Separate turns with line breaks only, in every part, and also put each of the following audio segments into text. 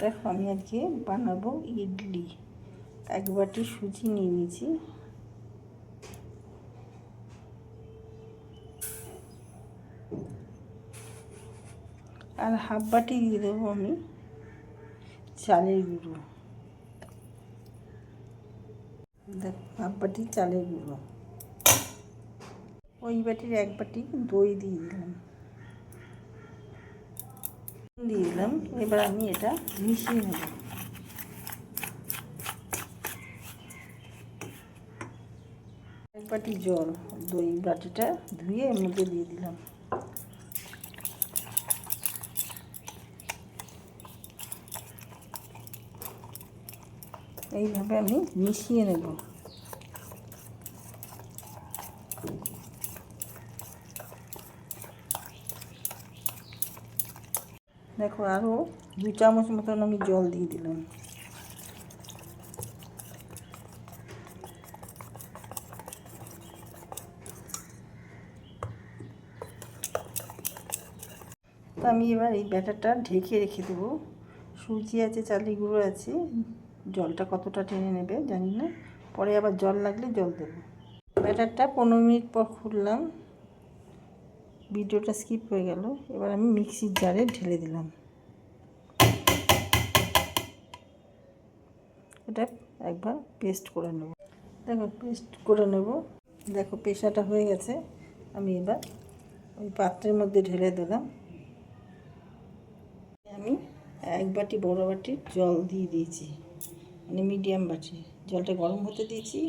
দেখো আমি আজকে বানাবো ইডলি। এক বাটি সুজি নিয়ে নিয়েছি, আর হাফ বাটি দিয়ে দেবো আমি চালের গুঁড়ো। দেখো হাফ বাটি চালের গুঁড়ো, ওই বাটির এক বাটি দই দিয়ে দিলাম। এবার আমি এটা মিশিয়ে নেব। এক বাটি জল, দই বাটিটা ধুয়ে এর মধ্যে দিয়ে দিলাম। এইভাবে আমি মিশিয়ে নেব। দেখো আরও 2 চামচ মতন আমি জল দিয়ে দিলাম। তো আমি এবার এই ব্যাটারটা ঢেকে রেখে দেবো। সুজি আছে, চালের গুঁড়ো আছে, জলটা কতটা টেনে নেবে জানি না, পরে আবার জল লাগলে জল দেবো। ব্যাটারটা 15 মিনিট পর খুললাম, ভিডিওটা স্কিপ হয়ে গেল। এবার আমি মিক্সির জারে ঢেলে দিলাম। এটা একবার পেস্ট করে নেব। দেখো পেস্ট করে নেব। দেখো পেশাটা হয়ে গেছে। আমি এবার ওই পাত্রের মধ্যে ঢেলে দিলাম। আমি এক বাটি বড় বাটির জল দিয়ে দিয়েছি, মানে মিডিয়াম বাটি। জলটা গরম হতে দিয়েছি,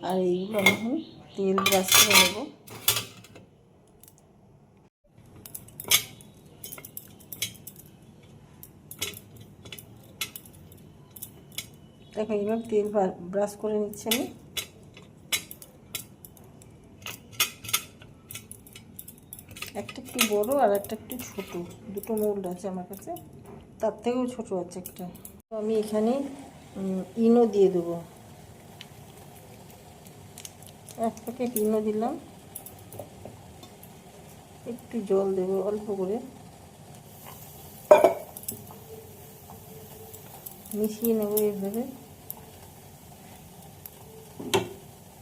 আর এইগুলো আমি এখন তেল ব্রাশ করে নেব। দেখো এইভাবে তেল ব্রাশ করে নিচ্ছি আমি। একটা একটু বড় আর একটা একটু ছোট, দুটো মোল্ড আছে আমার কাছে, তার থেকেও ছোট আছে একটা। তো আমি এখানে ইনো দিয়ে দেবো, 1 প্যাকেট ইনো দিলাম। একটু জল দেবো অল্প করে, মিশিয়ে নেবো এইভাবে।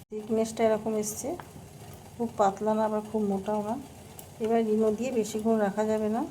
থিকনেসটা এরকম এসছে, খুব পাতলা না আবার খুব মোটাও না। এবার ইনো দিয়ে বেশিক্ষণ রাখা যাবে না।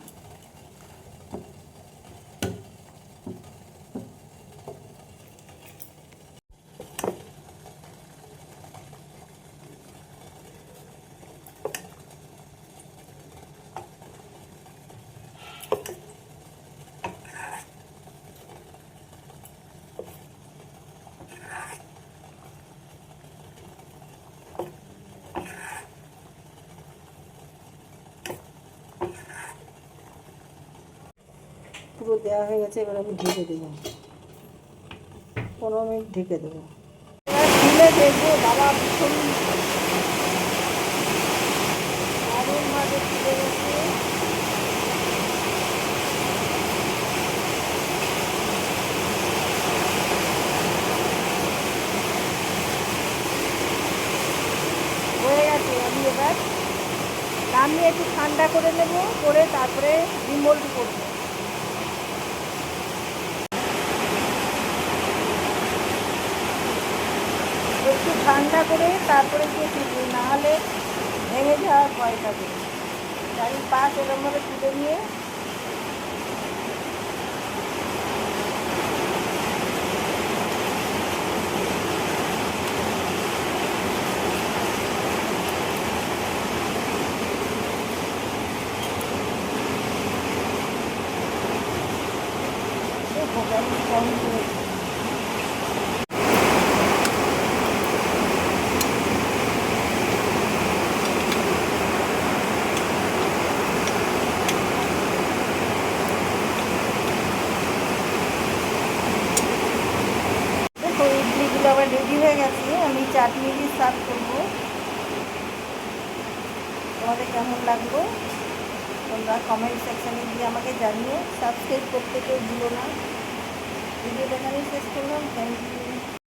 পুরো দেওয়া হয়ে গেছে। এবার আমি ঢেকে দেবো, 15 মিনিট ঢেকে দেবো। এবার খুলে দেখবো বাবা ভীষণ দারুণভাবে খুলে গেছে। হয়ে গেছে। আমি এবার নামিয়ে একটু ঠান্ডা করে নেব, করে তারপরে রিমোল্ড করবো। একটু ঠান্ডা করে তারপরে দিয়ে তুলবো, নাহলে ভেঙে যাওয়ার ভয় থাকে। চারি পাঁচ এরকমভাবে তুলে নিয়ে কম করে ইডলিগুলো আবার রেডি হয়ে গেছে। আমি চাটনি দিয়ে সার্ভ করবো। তোমাদের কেমন লাগলো তোমরা কমেন্ট সেকশানে দিয়ে আমাকে জানিও। সাবস্ক্রাইব করতে কেউ ভুলো না। ভিডিওটা এখানেই শেষ করলাম। Thank you.